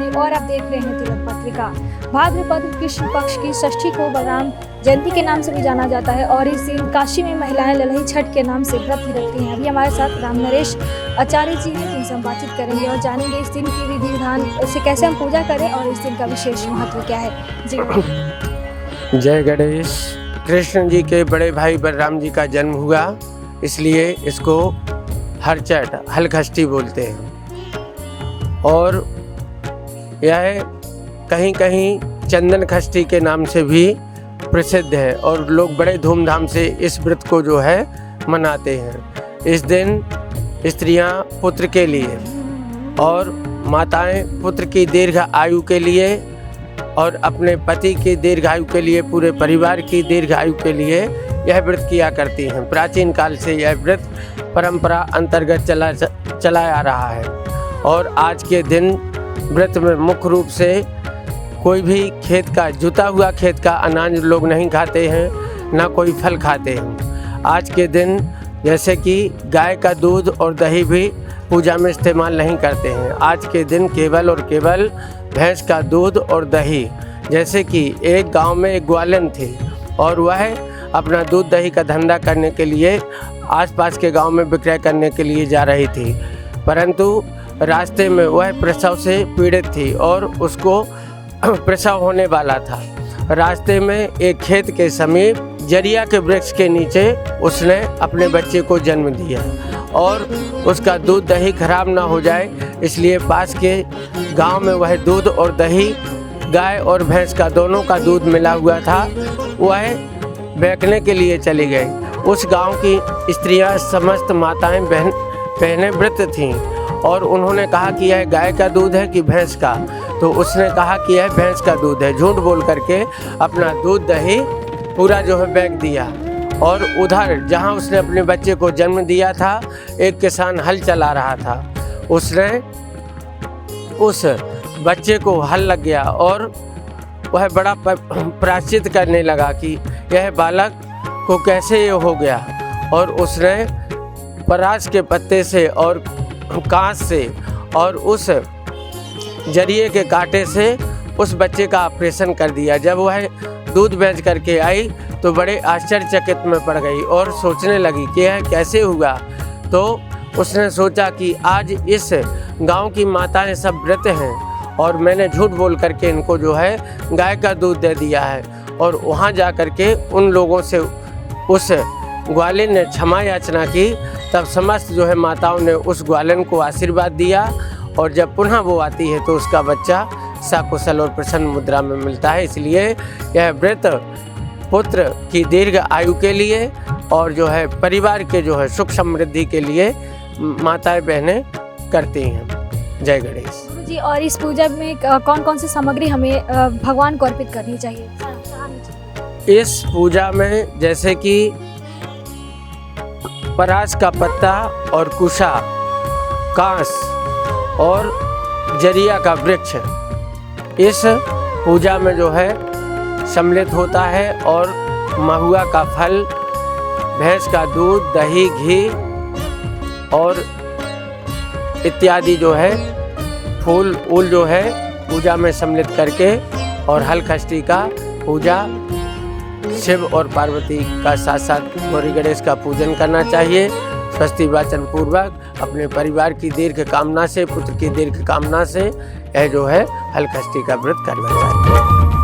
कुमारी और आप देख रहे हैं तिलक पत्रिका। भाद्रपद कृष्ण पक्ष की षष्ठी को बलराम जयंती के नाम से भी जाना जाता है और इस दिन काशी में महिलाएं ललही छठ के नाम से व्रत भी रखती हैं। अभी हमारे साथ राम नरेश आचार्य जी हैं, जिनसे हम बातचीत करेंगे और जानेंगे इस दिन की विधि विधान से कैसे हम पूजा करें और इस दिन का विशेष महत्व क्या है। जी जय गणेश। कृष्ण जी के बड़े भाई बलराम जी का जन्म हुआ, इसलिए इसको हरचट हलखष्ठी बोलते हैं। और यह कहीं कहीं चंदन खष्ठी के नाम से भी प्रसिद्ध है और लोग बड़े धूमधाम से इस व्रत को जो है मनाते हैं। इस दिन स्त्रियां पुत्र के लिए और माताएं पुत्र की दीर्घ आयु के लिए और अपने पति की दीर्घ आयु के लिए, पूरे परिवार की दीर्घ आयु के लिए यह व्रत किया करती हैं। प्राचीन काल से यह व्रत परंपरा अंतर्गत चला आ रहा है और आज के दिन व्रत में मुख्य रूप से कोई भी खेत का जुता हुआ खेत का अनाज लोग नहीं खाते हैं, ना कोई फल खाते हैं। आज के दिन जैसे कि गाय का दूध और दही भी पूजा में इस्तेमाल नहीं करते हैं। आज के दिन केवल और केवल भैंस का दूध और दही, जैसे कि एक गांव में एक ग्वालन थी और वह अपना दूध दही का धंधा करने के लिए आसपास के गांव में विक्रय करने के लिए जा रही थी, परंतु रास्ते में वह प्रसव से पीड़ित थी और उसको प्रसव होने वाला था। रास्ते में एक खेत के समीप जरिया के वृक्ष के नीचे उसने अपने बच्चे को जन्म दिया और उसका दूध दही खराब ना हो जाए, इसलिए पास के गांव में वह दूध और दही, गाय और भैंस का दोनों का दूध मिला हुआ था, वह बेचने के लिए चली गई। उस गांव की स्त्रियां समस्त माताएं बहनें व्रत थीं और उन्होंने कहा कि यह गाय का दूध है कि भैंस का, तो उसने कहा कि यह भैंस का दूध है। झूठ बोल करके अपना दूध दही पूरा जो है बेच दिया। और उधर जहां उसने अपने बच्चे को जन्म दिया था, एक किसान हल चला रहा था, उसने उस बच्चे को हल लग गया और वह बड़ा प्रायश्चित करने लगा कि यह बालक को कैसे ये हो गया, और उसने परास के पत्ते से और कांच से और उस जरिए के कांटे से उस बच्चे का ऑपरेशन कर दिया। जब वह दूध बेच करके आई तो बड़े आश्चर्यचकित में पड़ गई और सोचने लगी कि यह कैसे हुआ। तो उसने सोचा कि आज इस गांव की माताएं सब व्रत हैं और मैंने झूठ बोल करके इनको जो है गाय का दूध दे दिया है। और वहां जा करके उन लोगों से उस ग्वालिन ने क्षमा याचना की। तब समस्त जो है माताओं ने उस ग्वालिन को आशीर्वाद दिया और जब पुनः वो आती है तो उसका बच्चा सकुशल और प्रसन्न मुद्रा में मिलता है। इसलिए यह व्रत पुत्र की दीर्घ आयु के लिए और जो है परिवार के जो है सुख समृद्धि के लिए माताएं बहनें करती हैं। जय गणेश जी। और इस पूजा में कौन कौन सी सामग्री हमें भगवान को अर्पित करनी चाहिए? इस पूजा में जैसे कि परास का पत्ता और कुशा, कांस और जरिया का वृक्ष इस पूजा में जो है सम्मिलित होता है। और महुआ का फल, भैंस का दूध, दही, घी और इत्यादि जो है फूल उल जो है पूजा में सम्मिलित करके और हलखष्ठी का पूजा शिव और पार्वती का साथ साथ गौरी गणेश का पूजन करना चाहिए। स्वस्ति वाचन पूर्वक अपने परिवार की दीर्घ कामना से, पुत्र की दीर्घ कामना से यह जो है हलखष्ठी का व्रत करना चाहिए।